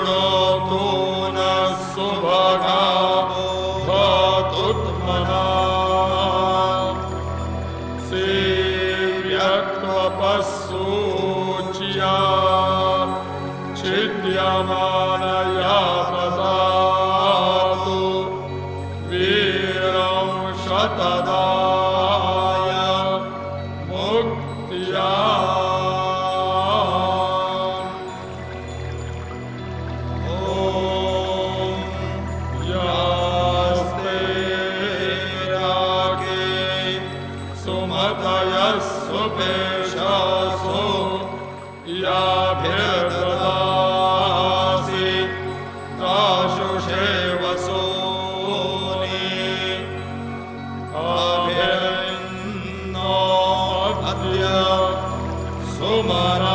श्रोतु नः सुभगा भवतुत्मना सेव्यत्वपस्सूच्या छिद्यमानया प्रदातु वीरं शतदाय मुक्त्या सुपेशासो याभिर्ददासि दाशुषे वसूनि अभिर्नो अद्य सुमरा